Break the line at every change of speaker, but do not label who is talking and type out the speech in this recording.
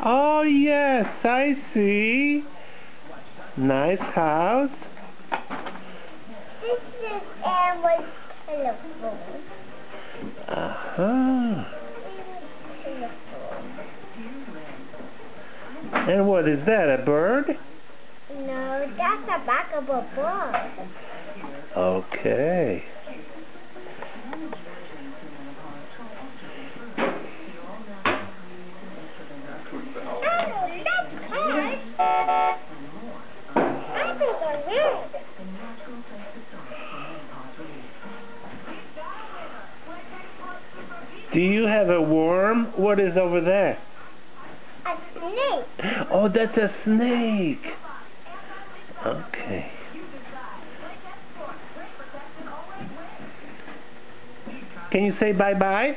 Oh, yes, I see. Nice house.
This is Edward's telephone.
Uh-huh.
Telephone.
And what is that, a bird?
No, that's the back of a book.
Okay. Do you have a worm? What is over there?
A snake.
Oh, that's a snake. Okay. Can you say bye-bye?